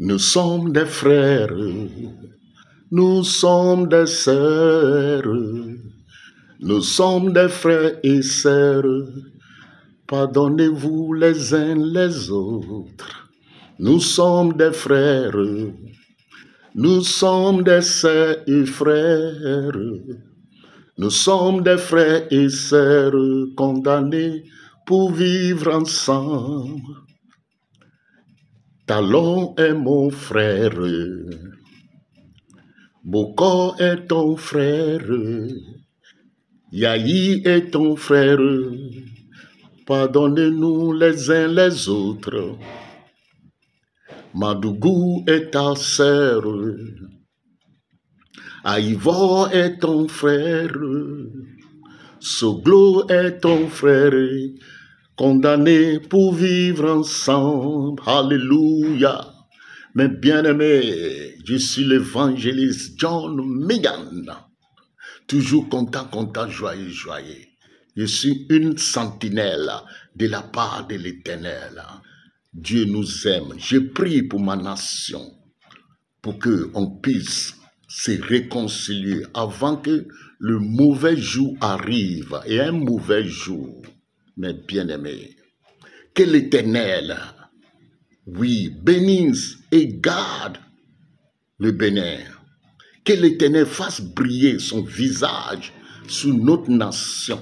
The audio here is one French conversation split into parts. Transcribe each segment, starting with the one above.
Nous sommes des frères, nous sommes des sœurs, nous sommes des frères et sœurs. Pardonnez-vous les uns les autres. Nous sommes des frères, nous sommes des sœurs et frères. Nous sommes des frères et sœurs condamnés pour vivre ensemble. Talon est mon frère, Boko est ton frère, Yahi est ton frère. Pardonnez-nous les uns les autres. Madougou est ta sœur, Aïvor est ton frère, Soglo est ton frère, condamnés pour vivre ensemble. Alléluia. Mes bien-aimés, je suis l'évangéliste John Megan. Toujours content, joyeux. Je suis une sentinelle de la part de l'Éternel. Dieu nous aime. Je prie pour ma nation, pour qu'on puisse se réconcilier avant que le mauvais jour arrive. Et un mauvais jour, mes bien-aimés, que l'Éternel, oui, bénisse et garde le Bénin. Que l'Éternel fasse briller son visage sur notre nation.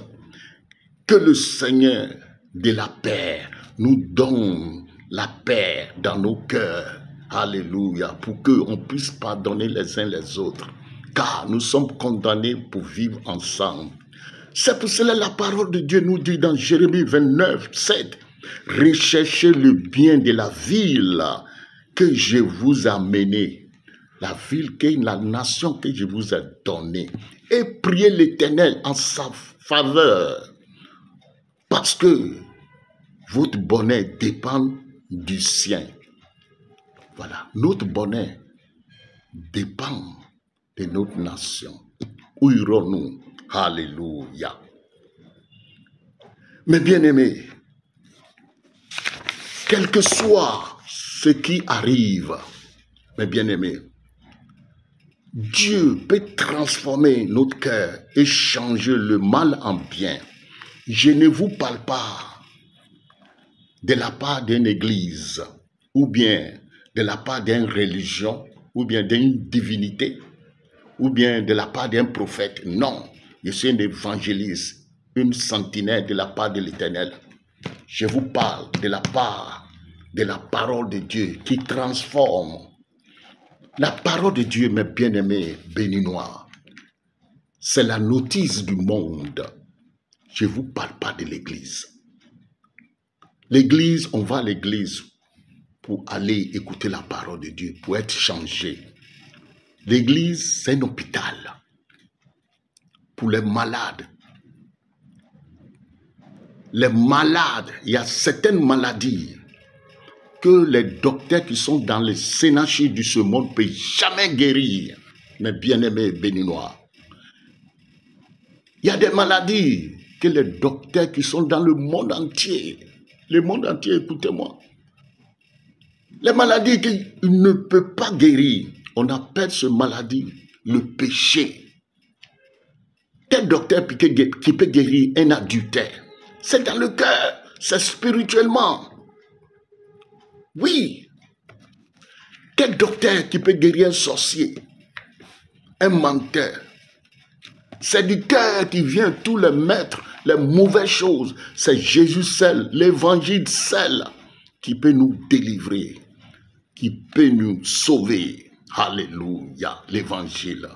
Que le Seigneur de la paix nous donne la paix dans nos cœurs. Alléluia. Pour qu'on puisse pardonner les uns les autres. Car nous sommes condamnés pour vivre ensemble. C'est pour cela que la parole de Dieu nous dit dans Jérémie 29, 7, recherchez le bien de la ville que je vous ai amenée, la ville la nation que je vous ai donnée, et priez l'Éternel en sa faveur, parce que votre bonheur dépend du sien. Voilà, notre bonheur dépend de notre nation. Où irons-nous? Alléluia. Mes bien-aimés, quel que soit ce qui arrive, mes bien-aimés, Dieu peut transformer notre cœur et changer le mal en bien. Je ne vous parle pas de la part d'une église, ou bien de la part d'une religion, ou bien d'une divinité, ou bien de la part d'un prophète. Non, je suis un évangéliste, une sentinelle de la part de l'Éternel. Je vous parle de la part de la parole de Dieu qui transforme. La parole de Dieu, mes bien-aimés béninois, c'est la notice du monde. Je ne vous parle pas de l'église. L'église, on va à l'église pour aller écouter la parole de Dieu, pour être changé. L'église, c'est un hôpital pour les malades. Les malades, il y a certaines maladies que les docteurs qui sont dans les sénachis de ce monde ne peuvent jamais guérir, mes bien-aimés béninois. Il y a des maladies que les docteurs qui sont dans le monde entier, écoutez-moi, les maladies qu'ils ne peuvent pas guérir, on appelle ce maladie le péché. Quel docteur qui peut guérir un adultère? C'est dans le cœur, c'est spirituellement. Oui. Quel docteur qui peut guérir un sorcier, un menteur? C'est du cœur qui vient tous les maîtres, les mauvaises choses. C'est Jésus seul, l'évangile seul qui peut nous délivrer, qui peut nous sauver. Alléluia, l'évangile.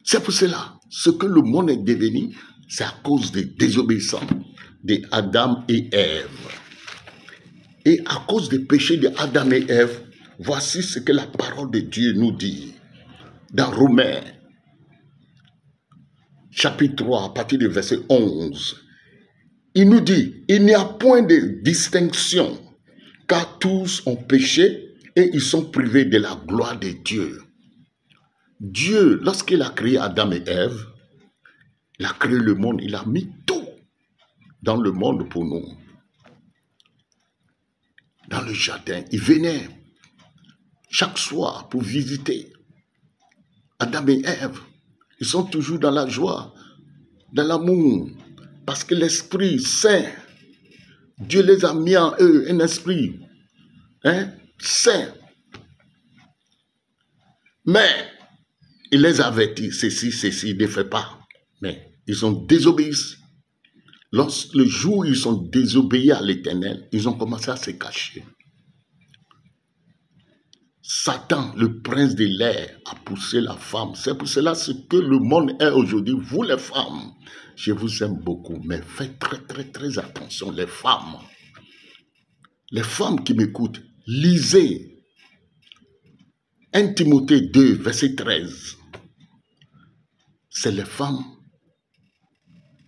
C'est pour cela, ce que le monde est devenu, c'est à cause des désobéissants d'Adam et Ève. Et à cause des péchés d'Adam et Ève, voici ce que la parole de Dieu nous dit. Dans Romains, chapitre 3, à partir du verset 11, il nous dit, il n'y a point de distinction, car tous ont péché et ils sont privés de la gloire de Dieu. Dieu, lorsqu'il a créé Adam et Ève, il a créé le monde, il a mis tout dans le monde pour nous. Dans le jardin, il venait chaque soir pour visiter Adam et Ève. Ils sont toujours dans la joie, dans l'amour, parce que l'Esprit Saint, Dieu les a mis en eux, un esprit saint. Mais il les avertit, ceci, ne fait pas. Mais ils ont désobéi. Le jour où ils ont désobéi à l'Éternel, ils ont commencé à se cacher. Satan, le prince de l'air, a poussé la femme. C'est pour cela ce que le monde est aujourd'hui. Vous les femmes, je vous aime beaucoup, mais faites très attention, les femmes. Les femmes qui m'écoutent, lisez 1 Timothée 2, verset 13. C'est les femmes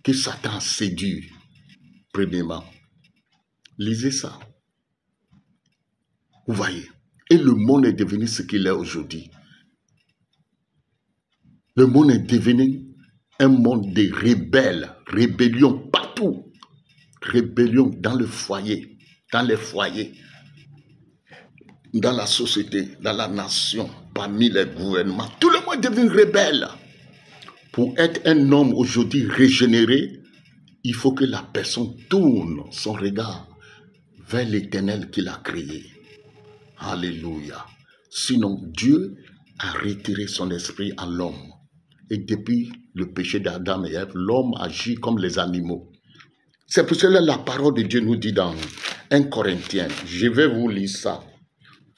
que Satan a séduit, premièrement. Lisez ça. Vous voyez. Et le monde est devenu ce qu'il est aujourd'hui. Le monde est devenu un monde de rebelles, rébellion partout. Rébellion dans le foyer, dans les foyers, dans la société, dans la nation, parmi les gouvernements. Tout le monde est devenu rebelle. Pour être un homme aujourd'hui régénéré, il faut que la personne tourne son regard vers l'Éternel qui l'a créé. Alléluia. Sinon, Dieu a retiré son esprit en l'homme. Et depuis le péché d'Adam et Ève, l'homme agit comme les animaux. C'est pour cela que la parole de Dieu nous dit dans 1 Corinthiens, je vais vous lire ça.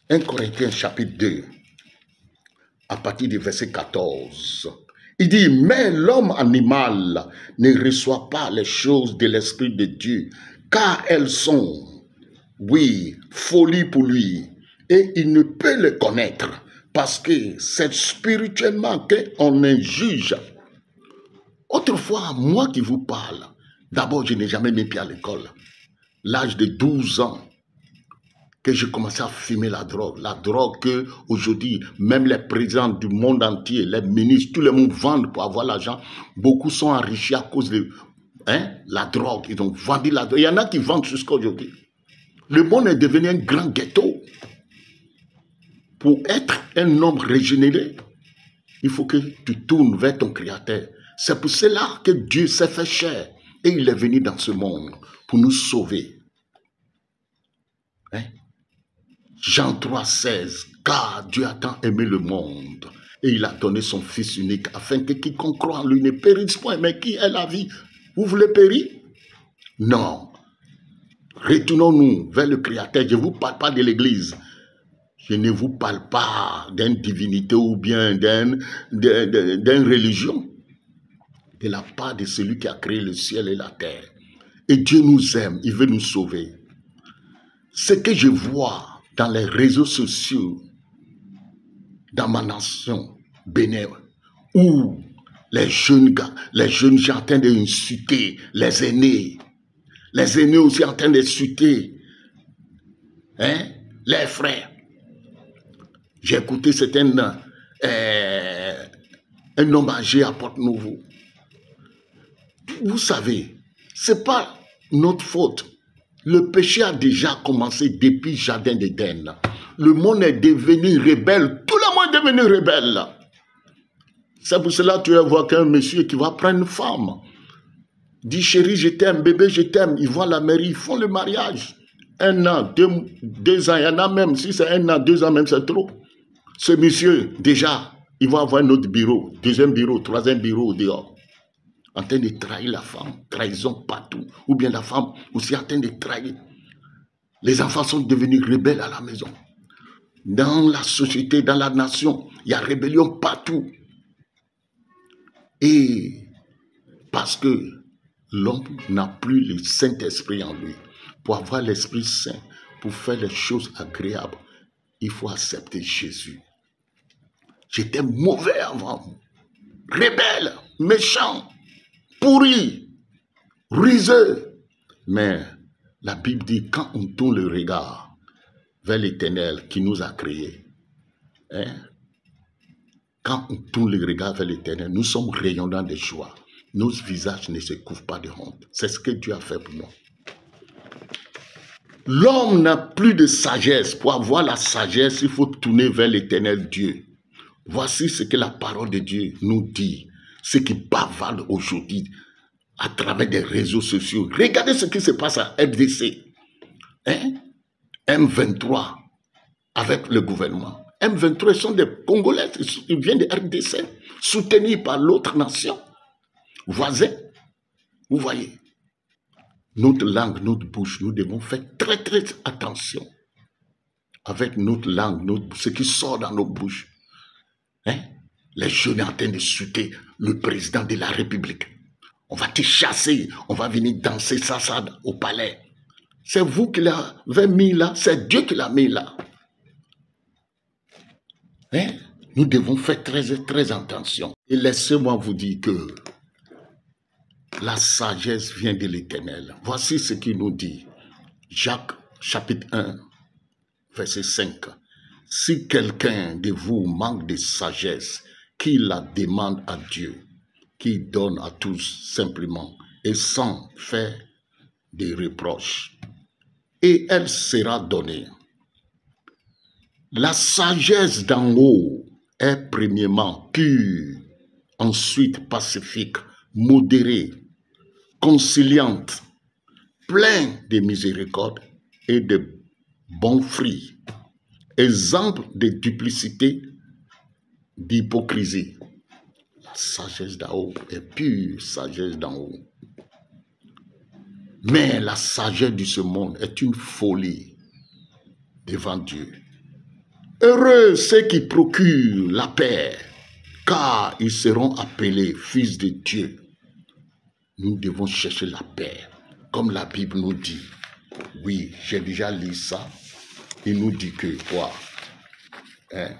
1 Corinthiens chapitre 2, à partir du verset 14. Il dit, mais l'homme animal ne reçoit pas les choses de l'Esprit de Dieu, car elles sont, oui, folie pour lui. Et il ne peut les connaître parce que c'est spirituellement qu'on les juge. Autrefois, moi qui vous parle, d'abord, je n'ai jamais mis pied à l'école. L'âge de 12 ans, que j'ai commencé à fumer la drogue. La drogue que aujourd'hui, même les présidents du monde entier, les ministres, tout le monde vendent pour avoir l'argent. Beaucoup sont enrichis à cause de la drogue. Ils ont vendu la drogue. Il y en a qui vendent jusqu'à aujourd'hui. Le monde est devenu un grand ghetto. Pour être un homme régénéré, il faut que tu tournes vers ton Créateur. C'est pour cela que Dieu s'est fait chair et il est venu dans ce monde pour nous sauver. Jean 3, 16. Car Dieu a tant aimé le monde et il a donné son Fils unique afin que quiconque croit en lui ne périsse point. Mais qui est la vie? Vous voulez périr? Non. Retournons-nous vers le Créateur. Je ne vous parle pas de l'Église. Je ne vous parle pas d'une divinité ou bien d'une religion. De la part de celui qui a créé le ciel et la terre. Et Dieu nous aime, il veut nous sauver. Ce que je vois dans les réseaux sociaux, dans ma nation, Bénin, où les jeunes gens en train d'insulter les aînés aussi en train d'insulter les frères. J'ai écouté, c'est un homme âgé à Porte-Nouveau. Vous savez, ce n'est pas notre faute. Le péché a déjà commencé depuis le jardin d'Éden. Le monde est devenu rebelle. Tout le monde est devenu rebelle. C'est pour cela que tu vas voir qu'un monsieur qui va prendre une femme. Dit chérie, je t'aime, bébé, je t'aime. Ils vont à la mairie, ils font le mariage. 1 an, 2 ans, il y en a même. Si c'est 1 an, 2 ans même, c'est trop. Ce monsieur, déjà, il va avoir un autre bureau, 2e bureau, 3e bureau dehors. En train de trahir la femme, trahison partout. Ou bien la femme aussi en train de trahir. Les enfants sont devenus rebelles à la maison. Dans la société, dans la nation, il y a rébellion partout. Et parce que l'homme n'a plus le Saint-Esprit en lui. Pour avoir l'Esprit Saint, pour faire les choses agréables, il faut accepter Jésus. J'étais mauvais avant, rebelle, méchant, pourri, ruseux. Mais la Bible dit, quand on tourne le regard vers l'Éternel qui nous a créés, quand on tourne le regard vers l'Éternel, nous sommes rayonnants de joie. Nos visages ne se couvrent pas de honte. C'est ce que Dieu a fait pour nous. L'homme n'a plus de sagesse. Pour avoir la sagesse, il faut tourner vers l'Éternel Dieu. Voici ce que la parole de Dieu nous dit. Ce qui bavardent aujourd'hui à travers des réseaux sociaux. Regardez ce qui se passe à RDC. Hein? M23 avec le gouvernement. M23 sont des Congolais, ils viennent de RDC, soutenus par l'autre nation, voisin. Vous voyez, notre langue, notre bouche, nous devons faire très très attention avec notre langue, ce qui sort dans nos bouches. Hein? Les jeunes sont en train de soutenir le président de la République. On va te chasser, on va venir danser ça au palais. C'est vous qui l'avez mis là, c'est Dieu qui l'a mis là. Hein? Nous devons faire très, très attention. Et laissez-moi vous dire que la sagesse vient de l'Éternel. Voici ce qu'il nous dit. Jacques, chapitre 1, verset 5. Si quelqu'un de vous manque de sagesse, qu'il la demande à Dieu, qui donne à tous simplement et sans faire des reproches, et elle sera donnée. La sagesse d'en haut est premièrement pure, ensuite pacifique, modérée, conciliante, pleine de miséricorde et de bons fruits, exemple de duplicité, d'hypocrisie. La sagesse d'en haut est pure, sagesse d'en haut. Mais la sagesse de ce monde est une folie devant Dieu. Heureux ceux qui procurent la paix, car ils seront appelés fils de Dieu. Nous devons chercher la paix, comme la Bible nous dit. Oui, j'ai déjà lu ça. Il nous dit que quoi? Hein?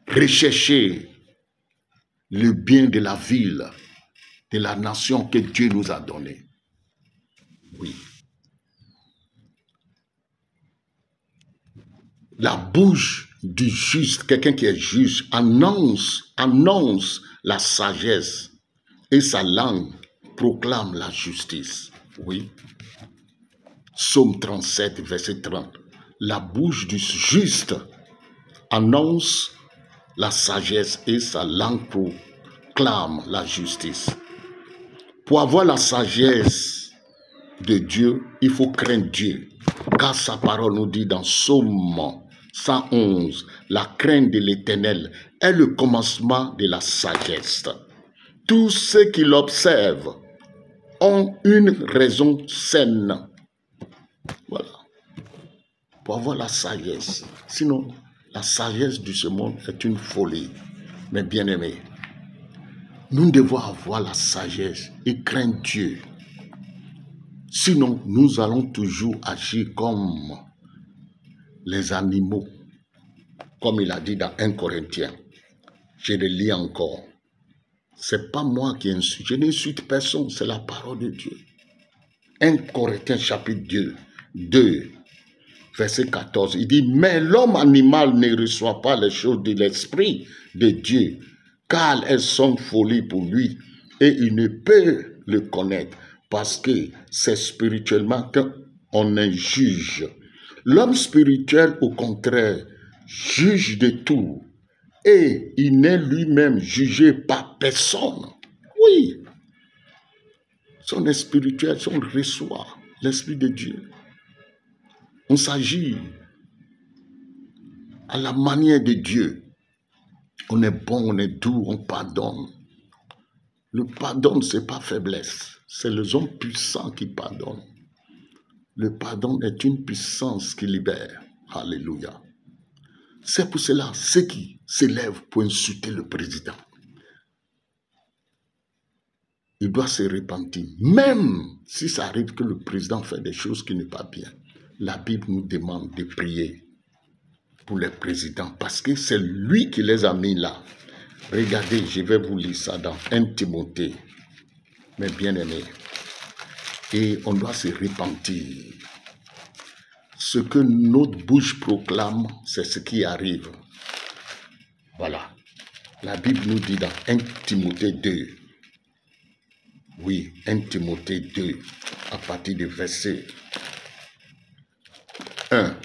Rechercher le bien de la ville, de la nation que Dieu nous a donnée. Oui. La bouche du juste, quelqu'un qui est juste, annonce la sagesse et sa langue proclame la justice. Oui. Psaume 37, verset 30. La bouche du juste annonce la sagesse et sa langue proclame la justice. Pour avoir la sagesse de Dieu, il faut craindre Dieu. Car sa parole nous dit dans Psaume 111, la crainte de l'Éternel est le commencement de la sagesse. Tous ceux qui l'observent ont une raison saine. Voilà. Pour avoir la sagesse. Sinon, la sagesse de ce monde est une folie. Mais bien aimés, nous devons avoir la sagesse et craindre Dieu. Sinon, nous allons toujours agir comme les animaux, comme il a dit dans 1 Corinthiens. Je le lis encore. C'est pas moi qui insulte, je n'insulte personne, c'est la parole de Dieu. 1 Corinthiens chapitre 2, verset 14, il dit, mais l'homme animal ne reçoit pas les choses de l'esprit de Dieu, car elles sont folies pour lui, et il ne peut le connaître, parce que c'est spirituellement qu'on en juge. L'homme spirituel, au contraire, juge de tout, et il n'est lui-même jugé par personne. Oui, son est spirituel, on reçoit l'Esprit de Dieu. On s'agit à la manière de Dieu. On est bon, on est doux, on pardonne. Le pardon, ce n'est pas faiblesse. C'est les hommes puissants qui pardonnent. Le pardon est une puissance qui libère. Alléluia. C'est pour cela, ceux qui s'élèvent pour insulter le président, il doit se repentir. Même si ça arrive que le président fait des choses qui ne sont pas bien, la Bible nous demande de prier pour les présidents parce que c'est lui qui les a mis là. Regardez, je vais vous lire ça dans 1 Timothée, mes bien-aimés. Et on doit se repentir. Ce que notre bouche proclame, c'est ce qui arrive. Voilà. La Bible nous dit dans 1 Timothée 2. Oui, 1 Timothée 2, à partir du verset 1,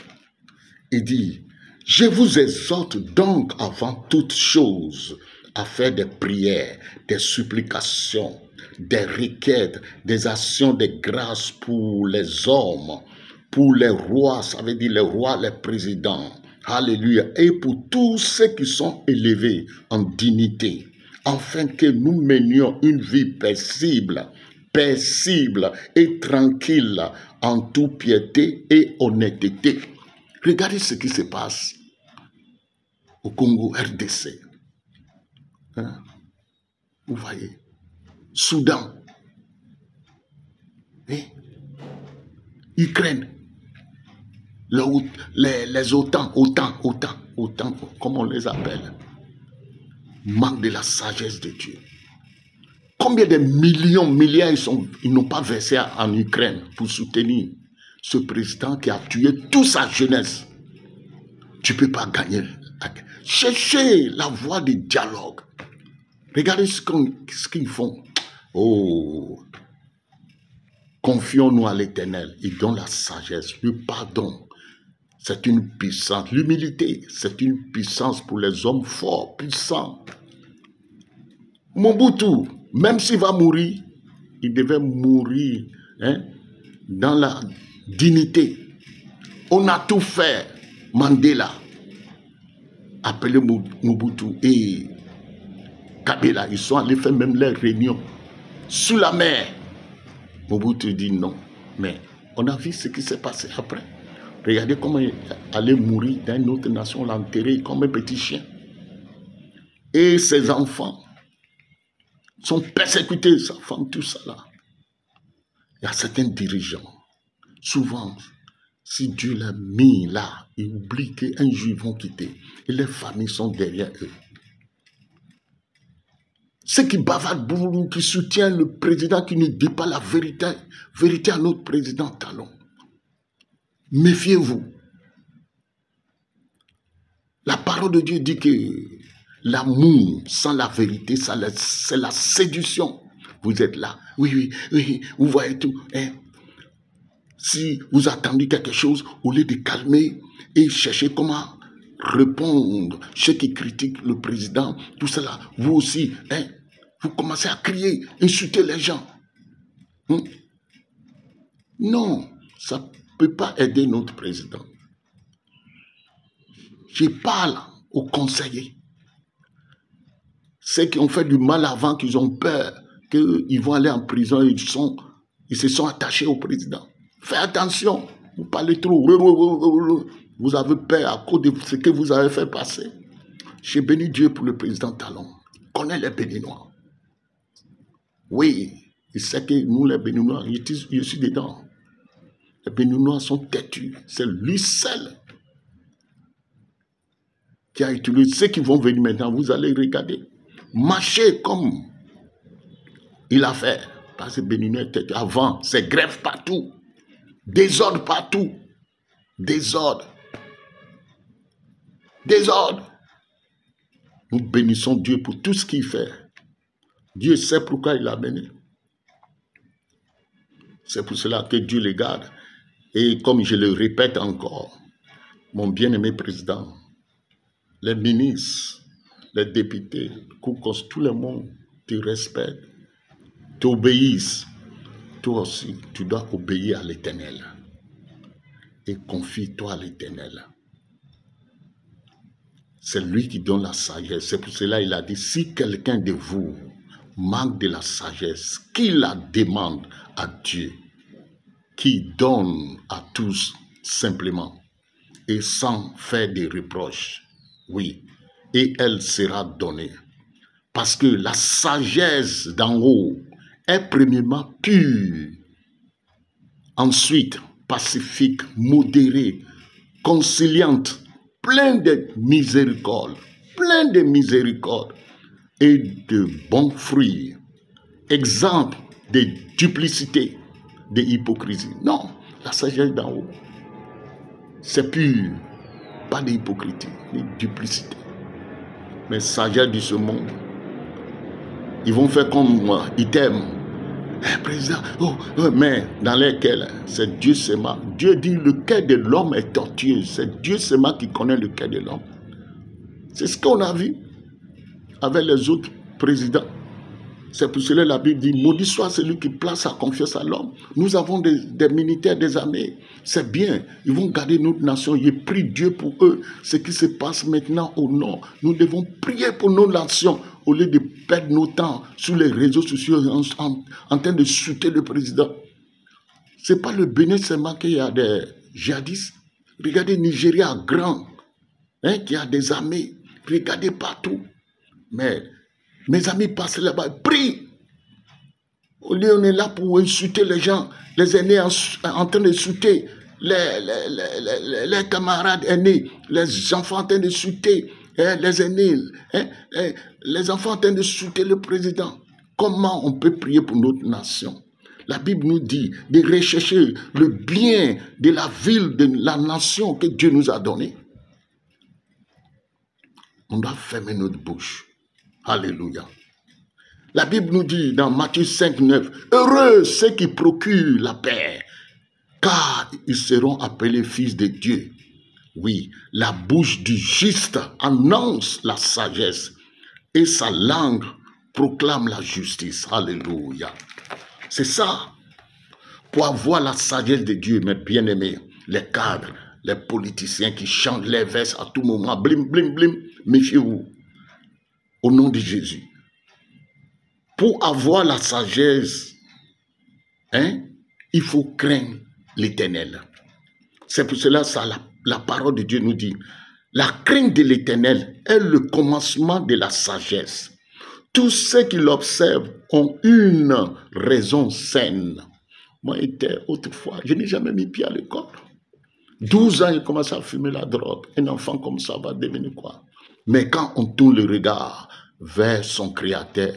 il dit, je vous exhorte donc avant toute chose à faire des prières, des supplications, des requêtes, des actions de grâce pour les hommes, pour les rois, ça veut dire les rois, les présidents, alléluia, et pour tous ceux qui sont élevés en dignité, afin que nous menions une vie paisible et tranquille en toute piété et honnêteté. Regardez ce qui se passe au Congo, RDC. Hein? Vous voyez, Soudan, Ukraine, les OTAN, comme on les appelle, manque de la sagesse de Dieu. Combien de milliards ils n'ont pas versé en Ukraine pour soutenir ce président qui a tué toute sa jeunesse? Tu ne peux pas gagner. Cherchez la voie du dialogue. Regardez ce qu'ils font. Oh, confions-nous à l'Éternel. Il donne la sagesse, le pardon. C'est une puissance. L'humilité, c'est une puissance pour les hommes forts, puissants. Mobutu, même s'il va mourir, il devait mourir dans la dignité. On a tout fait. Mandela, appelé Mobutu et Kabila, ils sont allés faire même leurs réunions sous la mer. Mobutu dit non. Mais on a vu ce qui s'est passé après. Regardez comment il allait mourir dans une autre nation, on l'a enterré comme un petit chien. Et ses enfants sont persécutés, sa femme, tout ça là. Il y a certains dirigeants, souvent, si Dieu l'a mis là, ils oublient qu'un jour ils vont quitter. Et les familles sont derrière eux. Ceux qui bavardent beaucoup, qui soutiennent le président, qui ne dit pas la vérité à notre président Talon. Méfiez-vous. La parole de Dieu dit que l'amour sans la vérité, c'est la séduction. Vous êtes là. Oui, vous voyez tout. Si vous attendez quelque chose, au lieu de calmer et chercher comment répondre, ceux qui critiquent le président, tout cela, vous aussi, vous commencez à crier, insulter les gens. Non, ça ne peut pas aider notre président. Je parle aux conseillers. Ceux qui ont fait du mal avant, qu'ils ont peur, qu'ils vont aller en prison, ils se sont attachés au président. Faites attention, vous parlez trop. Vous avez peur à cause de ce que vous avez fait passer. J'ai béni Dieu pour le président Talon. Il connaît les Béninois. Oui, il sait que nous, les Béninois, je suis dedans. Les Béninois sont têtus. C'est lui seul qui a utilisé. Ceux qui vont venir maintenant, vous allez regarder. Marcher comme il a fait. Parce que Béninois était avant, c'est grève partout. Désordre partout. Désordre. Nous bénissons Dieu pour tout ce qu'il fait. Dieu sait pourquoi il l'a béni. C'est pour cela que Dieu les garde. Et comme je le répète encore, mon bien-aimé président, les ministres, les députés, tout le monde te respecte, t'obéissent. Toi aussi, tu dois obéir à l'Éternel. Et confie-toi à l'Éternel. C'est lui qui donne la sagesse. C'est pour cela qu'il a dit, si quelqu'un de vous manque de la sagesse, qu'il la demande à Dieu, qui donne à tous simplement et sans faire des reproches. Oui, et elle sera donnée. Parce que la sagesse d'en haut est premièrement pure, ensuite pacifique, modérée, conciliante, pleine de miséricorde, et de bons fruits, exempt de duplicité, de hypocrisie. Non, la sagesse d'en haut, c'est pur, pas d'hypocrisie, ni duplicité. Mais sagesse de ce monde, ils vont faire comme moi, ils t'aiment. Président, mais dans lesquels c'est Dieu seulement. Dieu dit le cœur de l'homme est tortueux. C'est Dieu seulement qui connaît le cœur de l'homme. C'est ce qu'on a vu avec les autres présidents. C'est pour cela que la Bible dit, maudit soit celui qui place sa confiance à l'homme. Nous avons des militaires, des armées. C'est bien. Ils vont garder notre nation. J'ai prie Dieu pour eux. Ce qui se passe maintenant au nord. Nous devons prier pour nos nations au lieu de perdre nos temps sur les réseaux sociaux en train de soutenir le président. Ce n'est pas le Bénin seulement qu'il y a des djihadistes. Regardez Nigeria grand, qui a des armées. Regardez partout. Mais mes amis passent là-bas, prient. Au lieu, on est là pour insulter les gens, les aînés en train de insulter les camarades aînés, les enfants en train de insulter les aînés, les enfants en train de insulter le président. Comment on peut prier pour notre nation? La Bible nous dit de rechercher le bien de la ville, de la nation que Dieu nous a donnée. On doit fermer notre bouche. Alléluia. La Bible nous dit dans Matthieu 5, 9, heureux ceux qui procurent la paix, car ils seront appelés fils de Dieu. Oui, la bouche du juste annonce la sagesse et sa langue proclame la justice. Alléluia. C'est ça. Pour avoir la sagesse de Dieu, mes bien-aimés, les cadres, les politiciens qui chantent les vestes à tout moment, blim, blim, blim, méfiez-vous. Au nom de Jésus. Pour avoir la sagesse, il faut craindre l'Éternel. C'est pour cela que la parole de Dieu nous dit, la crainte de l'Éternel est le commencement de la sagesse. Tous ceux qui l'observent ont une raison saine. Moi, autrefois, je n'ai jamais mis pied à l'école. 12 ans, il commence à fumer la drogue. Un enfant comme ça va devenir quoi? Mais quand on tourne le regard vers son Créateur,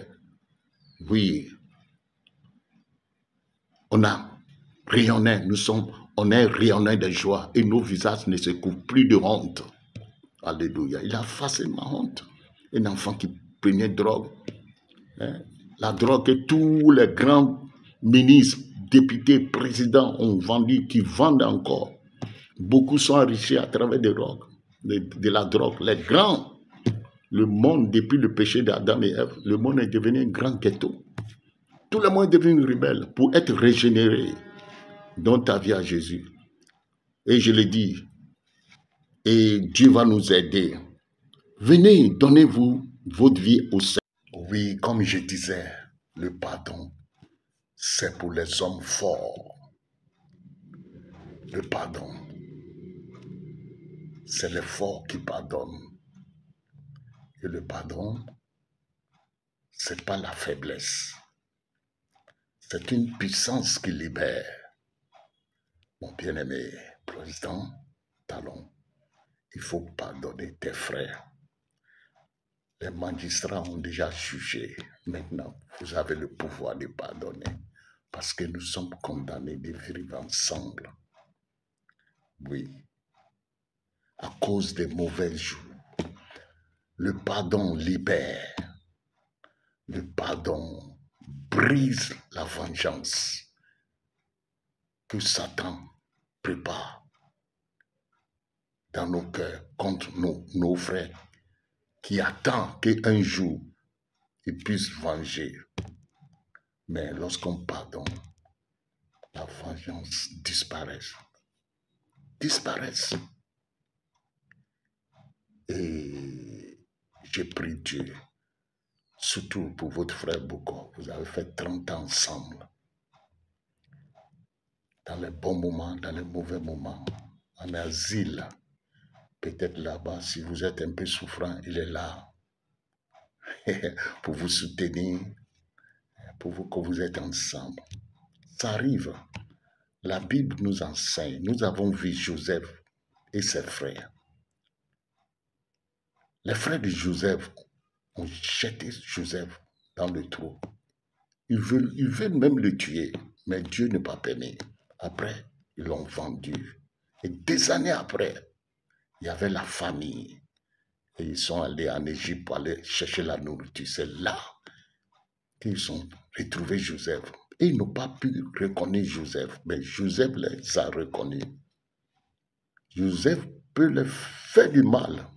oui, on a rayonné, on est rayonné de joie et nos visages ne se couvrent plus de honte. Alléluia. Il a facilement honte. Un enfant qui prenait drogue, la drogue que tous les grands ministres, députés, présidents ont vendu, qui vendent encore. Beaucoup sont enrichis à travers de la drogue. Les grands. Le monde, depuis le péché d'Adam et Ève, le monde est devenu un grand ghetto. Tout le monde est devenu rebelle pour être régénéré. Donne ta vie à Jésus. Et je le dis, et Dieu va nous aider. Venez, donnez-vous votre vie au Seigneur. Oui, comme je disais, le pardon, c'est pour les hommes forts. Le pardon, c'est les forts qui pardonnent. Et le pardon, ce n'est pas la faiblesse. C'est une puissance qui libère. Mon bien-aimé président Talon, il faut pardonner tes frères. Les magistrats ont déjà jugé. Maintenant, vous avez le pouvoir de pardonner. Parce que nous sommes condamnés de vivre ensemble. Oui. À cause des mauvais jours. Le pardon libère. Le pardon brise la vengeance que Satan prépare dans nos cœurs contre nos frères qui attendent qu'un jour ils puissent venger. Mais lorsqu'on pardonne, la vengeance disparaît. Disparaît. Et je prie Dieu, surtout pour votre frère Boko, vous avez fait 30 ans ensemble. Dans les bons moments, dans les mauvais moments, en asile. Peut-être là-bas, si vous êtes un peu souffrant, il est là pour vous soutenir, pour vous que vous êtes ensemble. Ça arrive. La Bible nous enseigne. Nous avons vu Joseph et ses frères. Les frères de Joseph ont jeté Joseph dans le trou. Ils veulent même le tuer, mais Dieu n'a pas permis. Après, ils l'ont vendu. Et des années après, il y avait la famille. Et ils sont allés en Égypte pour aller chercher la nourriture. C'est là qu'ils ont retrouvé Joseph. Et ils n'ont pas pu reconnaître Joseph. Mais Joseph les a reconnus. Joseph peut leur faire du mal.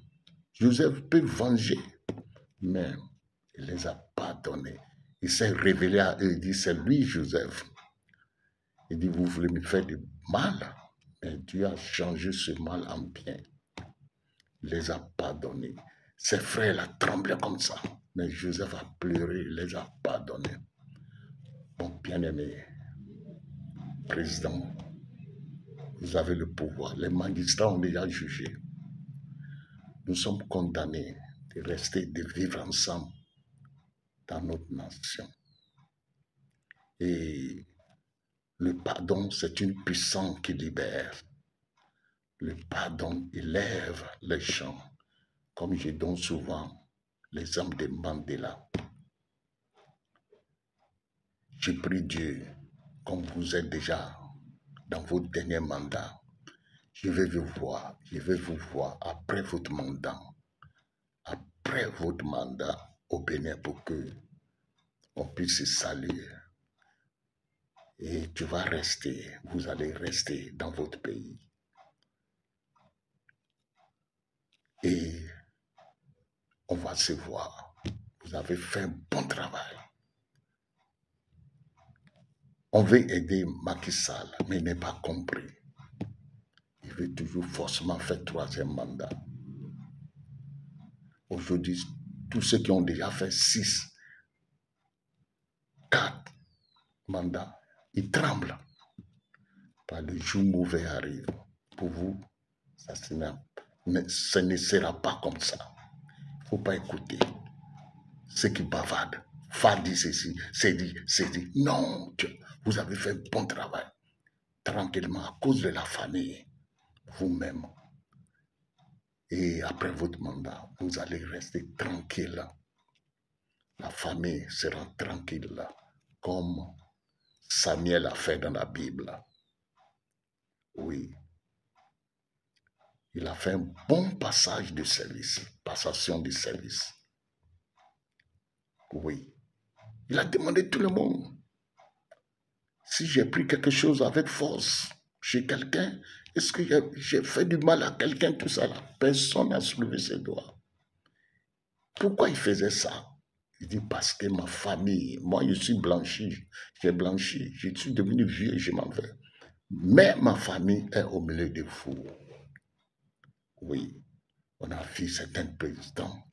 Joseph peut venger. Mais il ne les a pas donnés. Il s'est révélé à eux. Il dit, c'est lui Joseph. Il dit, vous voulez me faire du mal? Mais Dieu a changé ce mal en bien. Il les a pardonnés. Ses frères la tremblaient comme ça. Mais Joseph a pleuré, il les a pardonnés. Mon bien-aimé président, vous avez le pouvoir. Les magistrats ont déjà jugé. Nous sommes condamnés de rester, de vivre ensemble dans notre nation. Et le pardon, c'est une puissance qui libère. Le pardon élève les gens. Comme je donne souvent l'exemple de Mandela. Je prie Dieu, comme vous êtes déjà dans votre dernier mandat, je vais vous voir après votre mandat au Bénin pour que on puisse se saluer. Et tu vas rester, vous allez rester dans votre pays. Et on va se voir. Vous avez fait un bon travail. On veut aider Macky Sall, mais il n'est pas compris. Il veut toujours forcément faire troisième mandat. Aujourd'hui, tous ceux qui ont déjà fait 6, 4 mandats, ils tremblent. Par le jour mauvais arrive. Pour vous, ce ne sera pas comme ça. Il ne faut pas écouter ceux qui bavardent. Fard dit ceci, c'est dit. Non, vous avez fait un bon travail. Tranquillement, à cause de la famille, vous-même. Et après votre mandat, vous allez rester tranquille. La famille sera tranquille, comme Samuel a fait dans la Bible. Oui. Il a fait un bon passage de service, passation de service. Oui. Il a demandé tout le monde. Si j'ai pris quelque chose avec force chez quelqu'un, est-ce que j'ai fait du mal à quelqu'un, tout ça là? Personne n'a soulevé ses doigts. Pourquoi il faisait ça? Il dit parce que ma famille, moi je suis blanchi, j'ai blanchi, je suis devenu vieux, je m'en vais. Mais ma famille est au milieu des fous. Oui, on a vu certains présidents,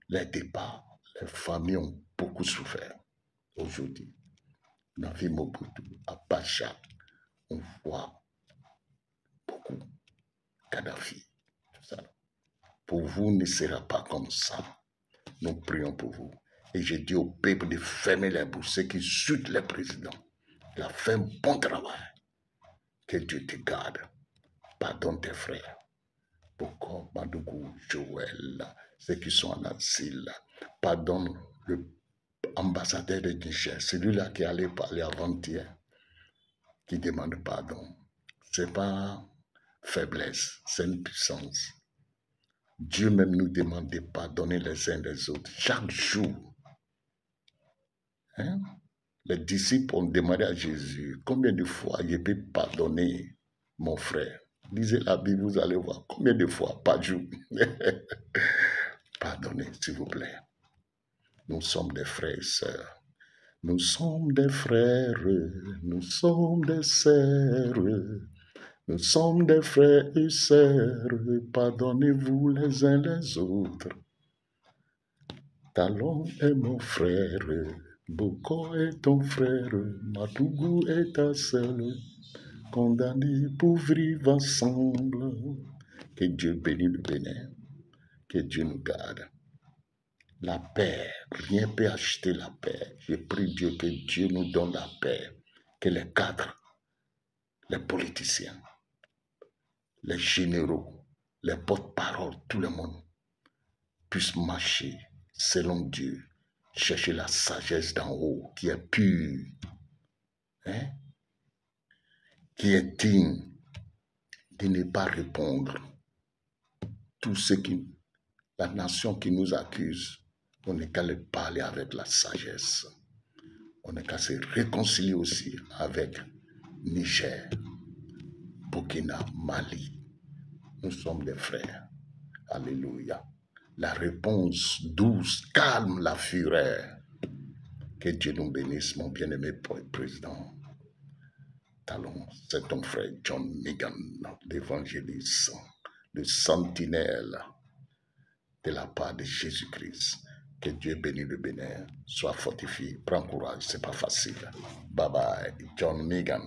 les départs, les familles ont beaucoup souffert aujourd'hui. On a vu Mobutu, Abacha, on voit beaucoup, Kadhafi, tout ça. Pour vous, ne sera pas comme ça. Nous prions pour vous. Et j'ai dit au peuple de fermer les bouches, ceux qui insultent les présidents. Il a fait un bon travail. Que Dieu te garde. Pardonne tes frères. Boko, Madougou, Joël, ceux qui sont en asile. Pardonne l'ambassadeur de Niger, celui-là qui allait parler avant-hier, qui demande pardon. Ce n'est pas faiblesse, c'est une puissance. Dieu même nous demande de pardonner les uns les autres, chaque jour. Hein? Les disciples ont demandé à Jésus, combien de fois je peux pardonner mon frère? Lisez la Bible, vous allez voir combien de fois par jour. Pardonnez, s'il vous plaît. Nous sommes des frères et sœurs. Nous sommes des frères, nous sommes des sœurs. Nous sommes des frères et sœurs. Pardonnez-vous les uns les autres. Talon est mon frère. Boko est ton frère. Matougou est ta sœur. Condamnés pour vivre ensemble. Que Dieu bénisse le Bénin. Que Dieu nous garde. La paix, rien ne peut acheter la paix. Je prie Dieu que Dieu nous donne la paix. Que les cadres, les politiciens, les généraux, les porte-paroles, tout le monde puisse marcher selon Dieu. Chercher la sagesse d'en haut qui est pure. Hein? Qui est digne de ne pas répondre. Tout ce qui, la nation qui nous accuse, on n'est qu'à le parler avec la sagesse. On est qu'à se réconcilier aussi avec Niger, Burkina, Mali. Nous sommes des frères. Alléluia. La réponse douce calme la fureur. Que Dieu nous bénisse, mon bien-aimé président. Talon, c'est ton frère John Megan, l'évangéliste, le sentinelle de la part de Jésus-Christ. Que Dieu bénisse le Bénin, sois fortifié, prends courage, c'est pas facile. Bye bye, John Megan.